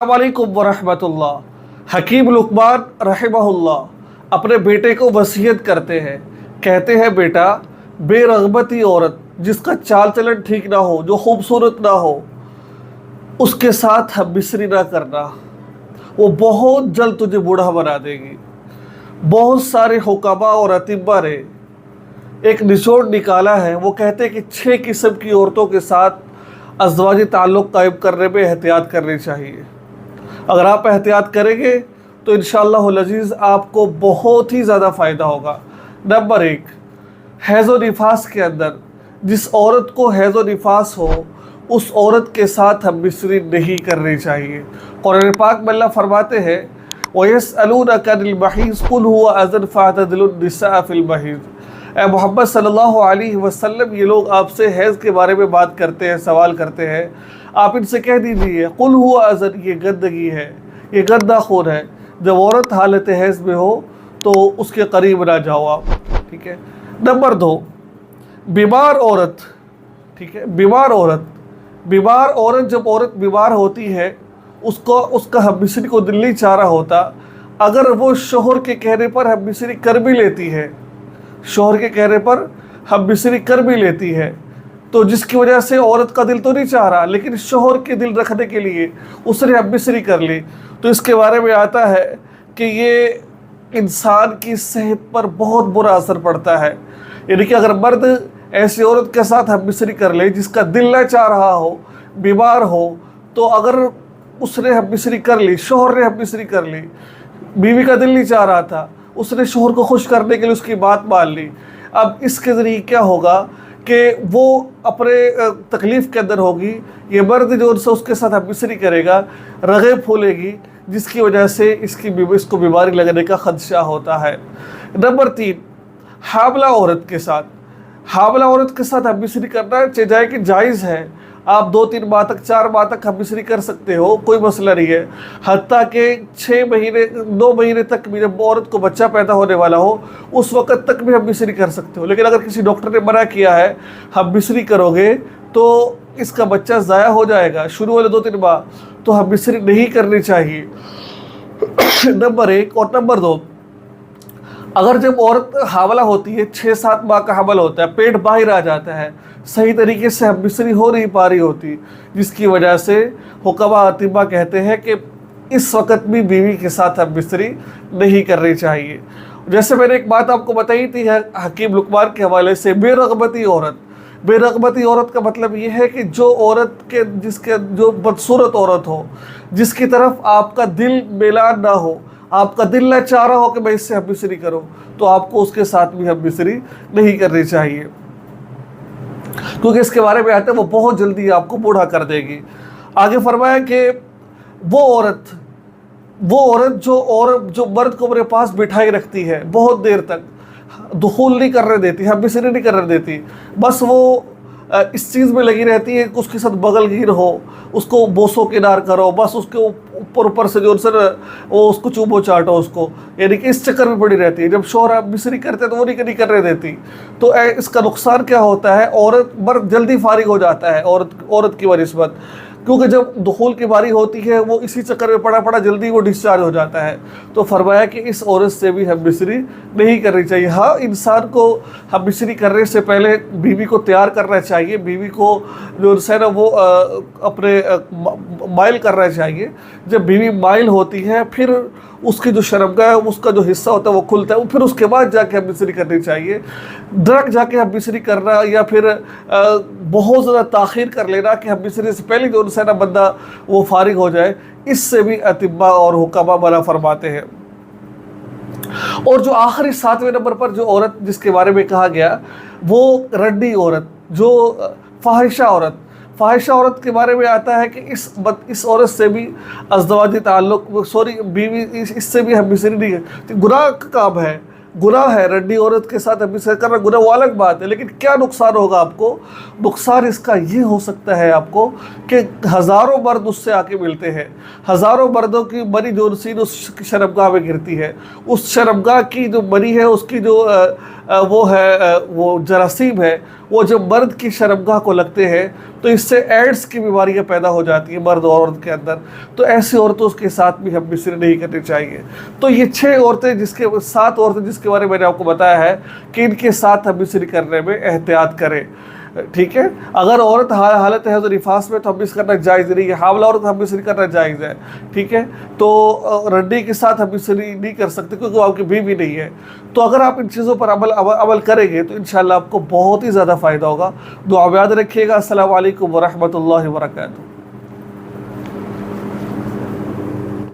अस्सलामुअलैकुम वरहमतुल्लाह। हकीम लुकमान रहमहुल्लाह अपने बेटे को वसीयत करते हैं, कहते हैं बेटा, बेरग़बती औरत जिसका चाल चलन ठीक ना हो, जो खूबसूरत ना हो, उसके साथ हमबिस्तरी ना करना। वो बहुत जल्द तुझे बूढ़ा बना देगी। बहुत सारे हुक्मा और अतिब्बा ने एक निचोड़ निकाला है। वो कहते हैं कि 6 किस्म की औरतों के साथ अज़वाजी ताल्लुक़ कायम करने में एहतियात करनी चाहिए। अगर आप एहतियात करेंगे तो इंशाअल्लाहुल अज़ीज़ आपको बहुत ही ज़्यादा फ़ायदा होगा। नंबर 1, हैज़ो निफास के अंदर जिस औरत को हैज़ो निफास हो, उस औरत के साथ हमबिस्तरी नहीं करनी चाहिए। कुरान पाक में अल्लाह फरमाते हैं, वयसअलूनका अनिल महीज़ कुल हुवा अज़न फ़अतज़िलुन निस्साअ फ़िल महीज़। ए मोहम्मद सल्लल्लाहु अलैहि वसल्लम, ये लोग आपसे हैज़ के बारे में बात करते हैं, सवाल करते हैं। आप इनसे कह दीजिए, कुल हुआ अज़न, ये गंदगी है, ये गंदा खून है। जब औरत हालत हैज़ में हो तो उसके करीब ना जाओ आप, ठीक है। नंबर 2, बीमार औरत, ठीक है। बीमार औरत जब औरत बीमार होती है, उसका हमबिस्तरी को दिल नहीं चाह रहा होता। अगर वो शोहर के कहने पर हमबिस्तरी कर भी लेती है, शोहर के कहने पर हमबिस्तरी कर भी लेती है, तो जिसकी वजह से औरत का दिल तो नहीं चाह रहा, लेकिन शोहर के दिल रखने के लिए उसने हमबिस्तरी कर ली, तो इसके बारे में आता है कि ये इंसान की सेहत पर बहुत बुरा असर पड़ता है। यानी कि अगर मर्द ऐसी औरत के साथ हमबिस्तरी कर ले जिसका दिल ना चाह रहा हो, बीमार हो, तो अगर उसने हमबिस्तरी कर ली, शोहर ने हमबिस्तरी कर ली, बीवी का दिल नहीं चाह रहा था, उसने शोहर को खुश करने के लिए उसकी बात मान ली। अब इसके ज़रिए क्या होगा कि वो अपने तकलीफ़ के अंदर होगी, ये मर्द जो उनसे उसके साथ हमबिस्तरी करेगा, रगें फूलेगी, जिसकी वजह से इसको बीमारी लगने का ख़दशा होता है। नंबर 3, हामला औरत के साथ हमबिस्तरी करना चाहे कि जायज़ है। आप 2-3 माह तक, 4 माह तक हमबिस्तरी कर सकते हो, कोई मसला नहीं है। हत्ता के 6 महीने, 2 महीने तक भी जब औरत को बच्चा पैदा होने वाला हो, उस वक़्त तक भी हमबिस्तरी कर सकते हो। लेकिन अगर किसी डॉक्टर ने मना किया है, हमबिस्तरी करोगे तो इसका बच्चा ज़ाया हो जाएगा, शुरू वाले 2-3 माह, तो हमबिस्तरी नहीं करनी चाहिए। नंबर 1। और नंबर 2, अगर जब औरत हावला होती है, 6-7 माह का हमल होता है, पेट बाहर आ जाता है, सही तरीके से हमबिस्तरी हो नहीं पा रही होती, जिसकी वजह से हुक्मा अतिब्बा कहते हैं कि इस वक्त भी बीवी के साथ हमबिस्तरी नहीं करनी चाहिए। जैसे मैंने एक बात आपको बताई थी हकीम लुकमान के हवाले से, बेरग़बती औरत का मतलब ये है कि जो बदसूरत औरत हो, जिसकी तरफ आपका दिल मेलान ना हो, आपका दिल ना चाह रहा हो कि मैं इससे हमबिस्तरी करूं, तो आपको उसके साथ भी हमबिस्तरी नहीं करनी चाहिए, क्योंकि इसके बारे में आता है वो बहुत जल्दी आपको बूढ़ा कर देगी। आगे फरमाया कि वो औरत जो मर्द को अपने पास बिठाई रखती है, बहुत देर तक दुखूल नहीं करने देती, हमबिस्तरी नहीं करने देती, बस वो इस चीज़ में लगी रहती है कि उसके साथ बगलगीर हो, उसको बोसो किनार करो, बस उसके ऊपर से जो सर वो उसको चूमो चाटो उसको, यानी कि इस चक्कर में पड़ी रहती है। जब शोहर हमबिस्तरी करते हैं तो वो नहीं करने देती, तो इसका नुकसान क्या होता है, मर्द जल्दी फारिग हो जाता है औरत की वनिस्बत, क्योंकि जब दुखूल की बारी होती है वो इसी चक्कर में पड़ा जल्दी वो डिस्चार्ज हो जाता है। तो फरमाया कि इस औरत से भी हमबिस्तरी नहीं करनी चाहिए। हाँ, इंसान को हमबिस्तरी करने से पहले बीवी को तैयार करना चाहिए, बीवी को जो है ना वो अपने माइल करना चाहिए। जब बीवी माइल होती है, फिर उसकी जो शर्मगाह है, उसका जो हिस्सा होता है वो खुलता है, फिर उसके बाद जाके हमबिस्तरी करनी चाहिए। डायरेक्ट जाके हमबिस्तरी करना या फिर बहुत ज़्यादा ताख़ीर कर लेना कि हमबिस्तरी से पहले जो उनसे ना बंदा वो फारिग हो जाए, इससे भी अतिब्बा और हुक्मा मना फरमाते हैं। और जो आखिरी 7वें नंबर पर जो औरत जिसके बारे में कहा गया, वो रड्डी औरत, जो फाहिशा औरत के बारे में आता है कि इस औरत से भी अज़वाजी ताल्लुक़, बीवी, इससे भी हमबिस्तरी नहीं है। गुनाह का काम है, गुनाह है रड्डी औरत के साथ हमबिस्तरी करना, गुनाह वो अलग बात है, लेकिन क्या नुकसान होगा आपको? नुकसान इसका ये हो सकता है आपको कि हज़ारों मर्द उससे आके मिलते हैं, हज़ारों मर्दों की मनी जो सीन उस शर्मगाह में गिरती है, उस शर्मगाह की जो मनी है, उसकी जो وہ ہے وہ جراثیم ہے وہ جب مرد کی شرمگاہ کو لگتے ہیں تو اس سے ایڈز کی بیماریاں پیدا ہو جاتی ہیں مرد اور عورت کے اندر. تو ایسی عورتوں کے ساتھ بھی ہم مصری نہیں کرنی چاہیے. تو یہ 7 عورتیں جس کے بارے میں نے آپ کو بتایا ہے کہ ان کے ساتھ ہم مصری کرنے میں احتیاط کریں. ٹھیک ہے. اگر عورت حالت حیض و نفاس میں تو ہم مصری کرنا جائز نہیں ہے. حاملہ عورت ہم مصری کرنا جائز ہے. ٹھیک ہے. تو رنڈی کے ساتھ ہم مصری نہیں کر سکتے کیونکہ وہ آپ کی بیوی نہیں ہے. تو اگر آپ ان چیزوں پر عمل کریں گے تو انشاءاللہ آپ کو بہت ہی زیادہ فائدہ ہوگا. دعا میں یاد رکھیے گا. السلام علیکم ورحمۃ اللہ وبرکاتہ.